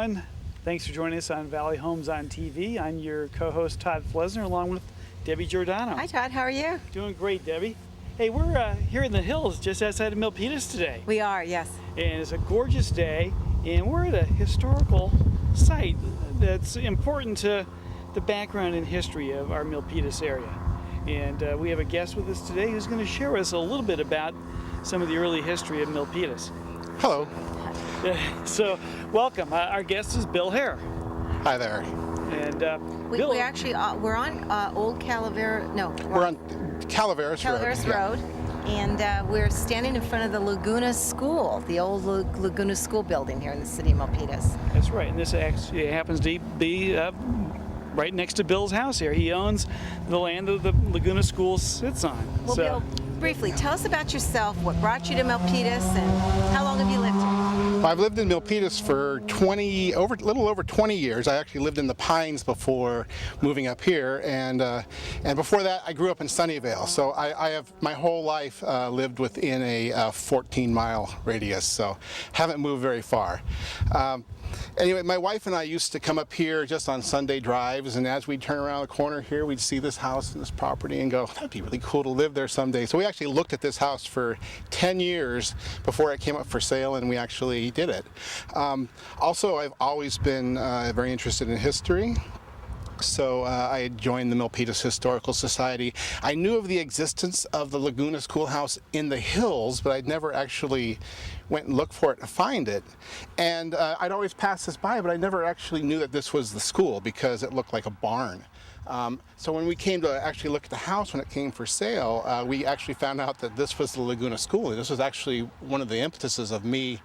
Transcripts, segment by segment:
everyone. Thanks for joining us on Valley Homes on TV. I'm your co-host Todd Flesner along with Debbie Giordano. Hi Todd, how are you? Doing great, Debbie. Hey, we're here in the hills just outside of Milpitas today. We are, yes. And it's a gorgeous day, and we're at a historical site that's important to the background and history of our Milpitas area. And we have a guest with us today who's going to share with us a little bit about some of the early history of Milpitas. Hello. So, welcome. Our guest is Bill Hare. Hi there. And Bill, we actually we're on Old Calavera. No, we're on Calaveras Road, and we're standing in front of the Laguna School, the old Laguna School building here in the city of Milpitas. That's right, and this actually happens to be right next to Bill's house here. He owns the land that the Laguna School sits on. Well, Bill, briefly, tell us about yourself, what brought you to Milpitas, and how long have you lived here? Well, I've lived in Milpitas for a little over 20 years. I actually lived in the Pines before moving up here, and before that I grew up in Sunnyvale. So I have my whole life lived within a 14-mile radius, so haven't moved very far. Anyway, my wife and I used to come up here just on Sunday drives, and as we'd turn around the corner here, we'd see this house and this property and go, that'd be really cool to live there someday. So we actually looked at this house for 10 years before it came up for sale, and we actually did it. Also, I've always been very interested in history. So I joined the Milpitas Historical Society. I knew of the existence of the Laguna Schoolhouse in the hills, but I'd never actually went and looked for it to find it. And I'd always pass this by, but I never actually knew that this was the school because it looked like a barn. So when we came to actually look at the house when it came for sale, we actually found out that this was the Laguna School. And this was actually one of the impetuses of me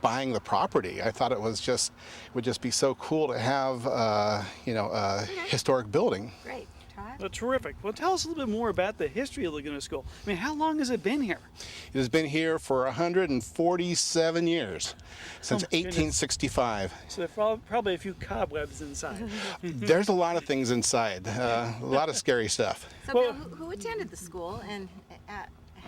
buying the property. I thought it would just be so cool to have, a historic building. Great. Well, terrific. Well, tell us a little bit more about the history of Laguna School. I mean, how long has it been here? It has been here for 147 years, since 1865. So there are probably a few cobwebs inside. There's a lot of things inside, a lot of scary stuff. So, Bill, who attended the school, and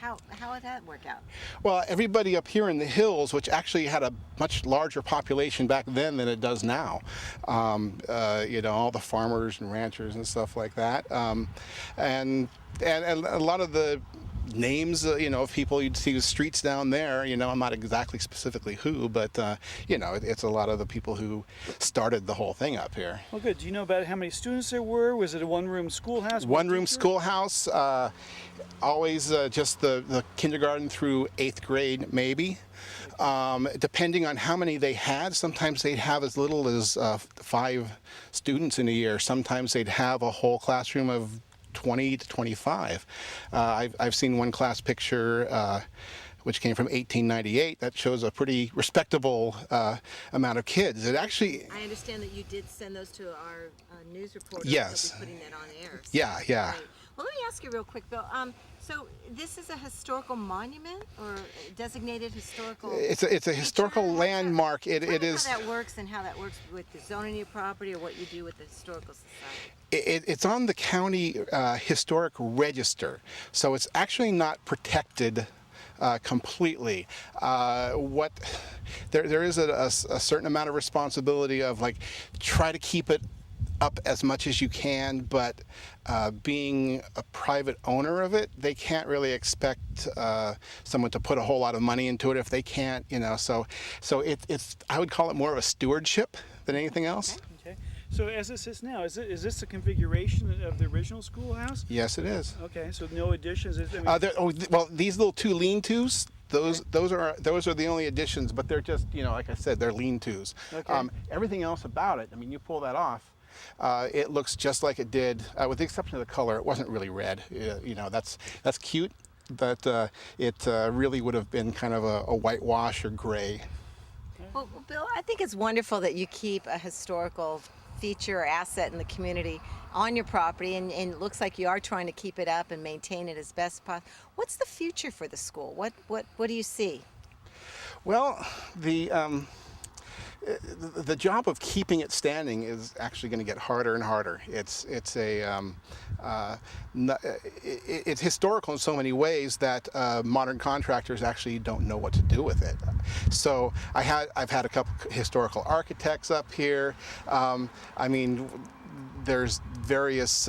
how did that work out? Well, everybody up here in the hills, which actually had a much larger population back then than it does now. All the farmers and ranchers and stuff like that. And a lot of the names, of people you'd see the streets down there, I'm not exactly specifically who, but, it's a lot of the people who started the whole thing up here. Well, good. Do you know about how many students there were? Was it a one-room schoolhouse? One-room schoolhouse, always just the kindergarten through 8th grade, maybe. Depending on how many they had, sometimes they'd have as little as 5 students in a year. Sometimes they'd have a whole classroom of 20 to 25. I've seen one class picture which came from 1898 that shows a pretty respectable amount of kids. It actually. I understand that you did send those to our news reporter. Yes. That will be putting that on air. So yeah. Great. Well, let me ask you real quick, Bill. So this is a historical monument or a designated historical? It's a historical landmark. It is. How that works and how that works with the zoning of your property, or what you do with the historical society. It's on the county historic register, so it's actually not protected completely. There is a certain amount of responsibility of try to keep it up as much as you can, but being a private owner of it, they can't really expect someone to put a whole lot of money into it if they can't, So it's I would call it more of a stewardship than anything else. Okay. So as it sits now, is this the configuration of the original schoolhouse? Yes, it is. Okay, so no additions. Well, these little 2 lean-tos. Those are the only additions, but they're just like I said, they're lean-tos. Okay. Everything else about it, you pull that off, it looks just like it did, with the exception of the color. It wasn't really red. That's cute, but it really would have been kind of a whitewash or gray. Well, Bill, I think it's wonderful that you keep a historical feature or asset in the community on your property, and it looks like you are trying to keep it up and maintain it as best possible. What's the future for the school? What do you see? Well, the the job of keeping it standing is actually going to get harder and harder. It's historical in so many ways that modern contractors actually don't know what to do with it. So I've had a couple historical architects up here. I mean, there's various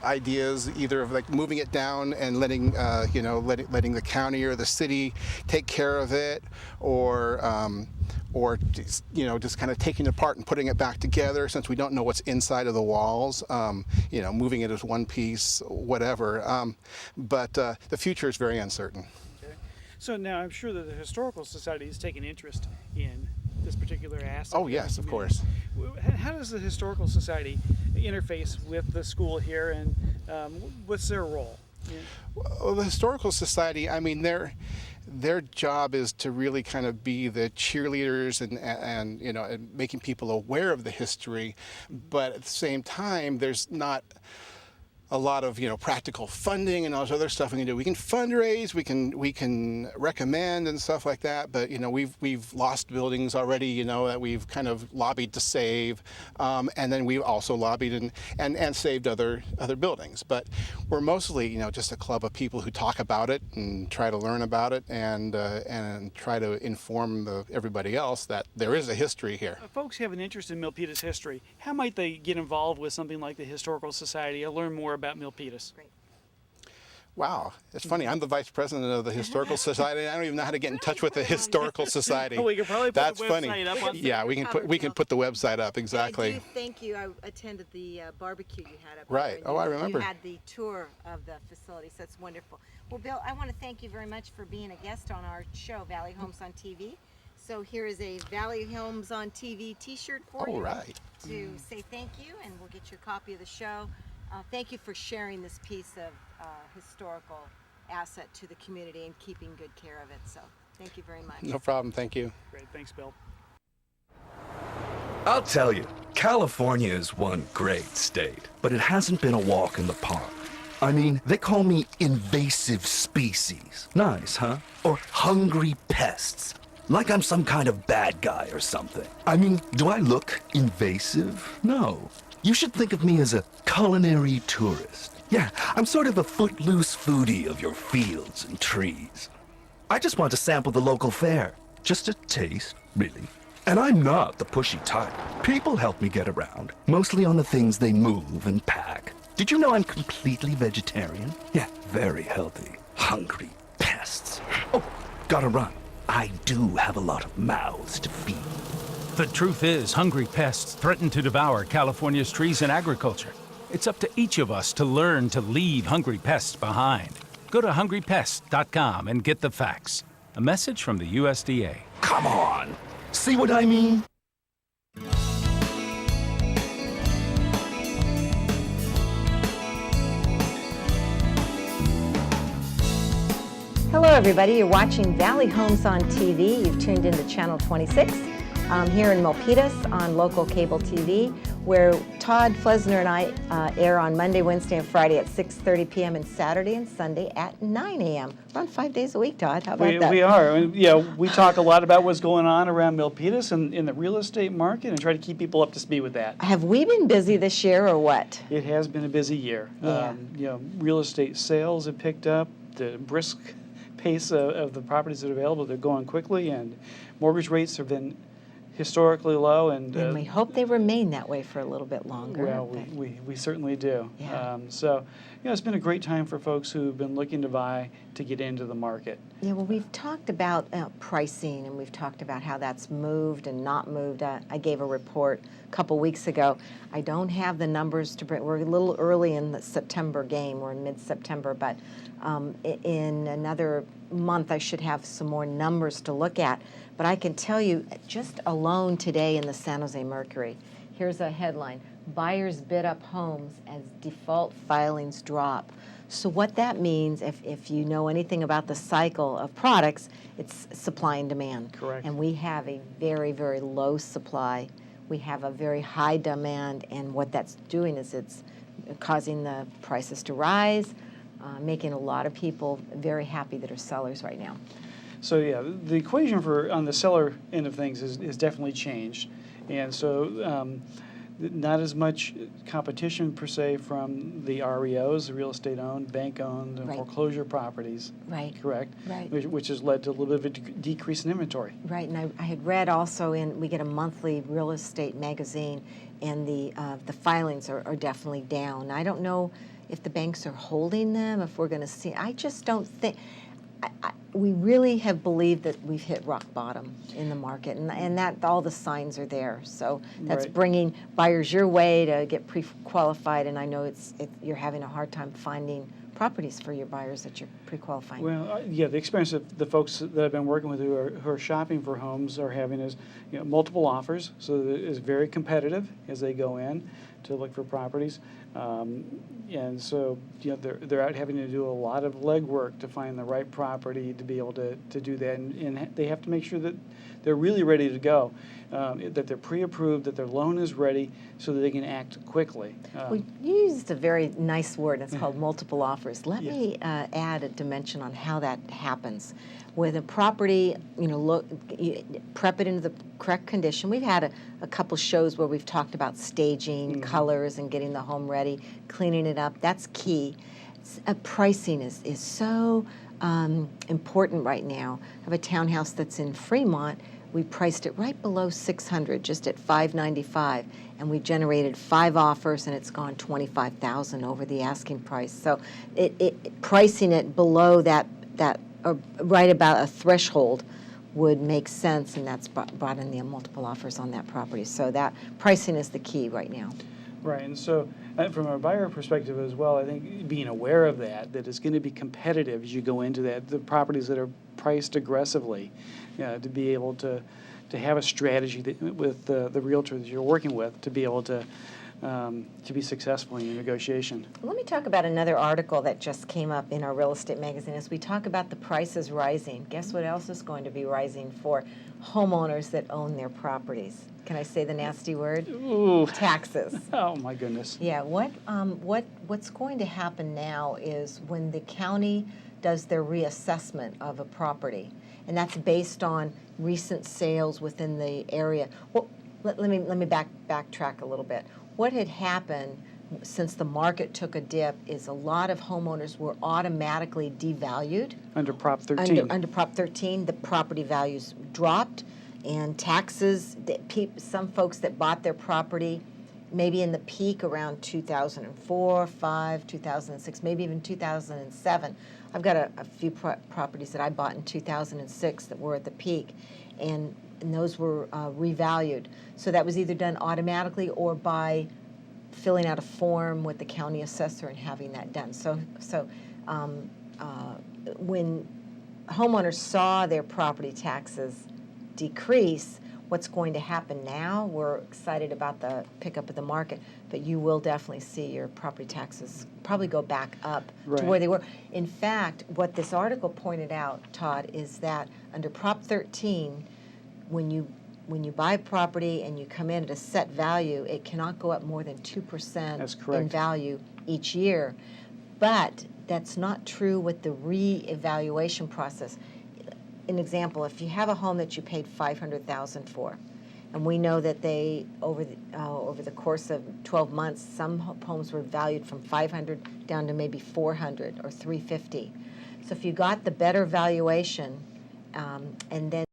ideas, either of like moving it down and letting letting the county or the city take care of it, or just, just kind of taking it apart and putting it back together, since we don't know what's inside of the walls. Moving it as one piece, whatever. But the future is very uncertain. Okay. So now I'm sure that the Historical Society has taken interest in this particular asset. Oh yes, of course. How does the Historical Society interface with the school here, and what's their role? Yeah. Well, the Historical Society, I mean, their job is to really kind of be the cheerleaders and making people aware of the history, but at the same time, there's not a lot of practical funding and all this other stuff we can do. We can fundraise, we can recommend and stuff like that, but we've lost buildings already, that we've kind of lobbied to save, and then we've also lobbied and saved other buildings. But we're mostly just a club of people who talk about it and try to learn about it and try to inform everybody else that there is a history here. If folks have an interest in Milpitas history, how might they get involved with something like the Historical Society or learn more about Milpitas? Great. Wow, it's funny. I'm the vice president of the Historical Society. I don't even know how to get in touch with the Historical Society. We could probably put That's the funny. website up on Yeah, we can put the website up, exactly. I do thank you. I attended the barbecue you had up Right. there. Oh, I remember. You had the tour of the facility, so that's wonderful. Well, Bill, I want to thank you very much for being a guest on our show, Valley Homes on TV. So here is a Valley Homes on TV T-shirt for you. All right. To say thank you, and we'll get you a copy of the show. Thank you for sharing this piece of historical asset to the community and keeping good care of it. So thank you very much. No problem. Thank you. Great, thanks, Bill. I'll tell you, California is one great state, but it hasn't been a walk in the park. I mean, they call me invasive species. Nice, huh? Or hungry pests. Like I'm some kind of bad guy or something. I mean, do I look invasive? No. You should think of me as a culinary tourist. Yeah, I'm sort of a footloose foodie of your fields and trees. I just want to sample the local fare. Just a taste, really. And I'm not the pushy type. People help me get around, mostly on the things they move and pack. Did you know I'm completely vegetarian? Yeah, very healthy. Hungry pests. Oh, gotta run. I do have a lot of mouths to feed. The truth is, hungry pests threaten to devour California's trees and agriculture. It's up to each of us to learn to leave hungry pests behind. Go to hungrypest.com and get the facts. A message from the USDA. Come on. See what I mean? Hello, everybody. You're watching Valley Homes on TV. You've tuned into Channel 26 here in Milpitas on local cable TV, where Todd Flesner and I air on Monday, Wednesday, and Friday at 6:30 p.m. and Saturday and Sunday at 9 a.m. We're on 5 days a week, Todd. How about that? We are. And, yeah, we talk a lot about what's going on around Milpitas and in the real estate market and try to keep people up to speed with that. Have we been busy this year or what? It has been a busy year. Yeah. Real estate sales have picked up. The brisk pace of the properties that are available, they're going quickly, and mortgage rates have been historically low. And we hope they remain that way for a little bit longer. Well, we certainly do. Yeah. So, it's been a great time for folks who've been looking to buy to get into the market. Yeah, well, we've talked about pricing, and we've talked about how that's moved and not moved. I gave a report a couple weeks ago. I don't have the numbers to bring. We're a little early in the September game. We're in mid-September, but in another month I should have some more numbers to look at. But I can tell you, just alone today in the San Jose Mercury, here's a headline: buyers bid up homes as default filings drop. So what that means, if you know anything about the cycle of products, it's supply and demand. Correct. And we have a very, very low supply. We have a very high demand, and what that's doing is it's causing the prices to rise, making a lot of people very happy that are sellers right now. So yeah, the equation for on the seller end of things is definitely changed, and so not as much competition per se from the REOs, the real estate owned, bank owned, and Right. foreclosure properties. Right. Correct. Right. Which has led to a little bit of a decrease in inventory. Right, and I had read also we get a monthly real estate magazine, and the filings are definitely down. I don't know if the banks are holding them, if we're going to see. I just don't think. We really have believed that we've hit rock bottom in the market, and that all the signs are there. So that's Right. bringing buyers your way to get pre-qualified, and I know you're having a hard time finding properties for your buyers that you're pre-qualifying. Well, yeah, the experience of the folks that I've been working with who are shopping for homes are having is, multiple offers, so that it's very competitive as they go in to look for properties, and so they're out having to do a lot of legwork to find the right property to be able to do that, and they have to make sure that they're really ready to go, that they're pre-approved, that their loan is ready, so that they can act quickly. We used a very nice word. It's called multiple offers. Let me add a dimension on how that happens. With a property, prep it into the correct condition. We've had a couple shows where we've talked about staging, colors, and getting the home ready, cleaning it up. That's key. Pricing is so important right now. I have a townhouse that's in Fremont. We priced it right below 600, just at 595, and we generated 5 offers, and it's gone 25,000 over the asking price. So, pricing it below that or right about a threshold would make sense, and that's brought in the multiple offers on that property. So that pricing is the key right now. Right, and so from a buyer perspective as well, I think being aware of that it's going to be competitive as you go into that, the properties that are priced aggressively, to be able to have a strategy with the realtor that you're working with to be able to be successful in your negotiation. Let me talk about another article that just came up in our real estate magazine. As we talk about the prices rising, guess what else is going to be rising for homeowners that own their properties? Can I say the nasty word? Ooh. Taxes. Oh my goodness. Yeah. What's going to happen now is when the county does their reassessment of a property, and that's based on recent sales within the area. Well, let me backtrack a little bit. What had happened since the market took a dip is a lot of homeowners were automatically devalued. Under Prop 13. Under Prop 13, the property values dropped, and taxes, some folks that bought their property maybe in the peak around 2004, 5, 2006, maybe even 2007. I've got a few properties that I bought in 2006 that were at the peak, and those were revalued. So that was either done automatically or by filling out a form with the county assessor and having that done. So when homeowners saw their property taxes decrease, what's going to happen now, we're excited about the pickup of the market, but you will definitely see your property taxes probably go back up to where they were. In fact, what this article pointed out, Todd, is that under Prop 13, when you buy property and you come in at a set value, it cannot go up more than 2% That's correct. in value each year. But that's not true with the reevaluation process. An example, if you have a home that you paid $500,000 for, and we know that they over the course of 12 months, some homes were valued from $500 down to maybe $400 or $350. So if you got the better valuation, and then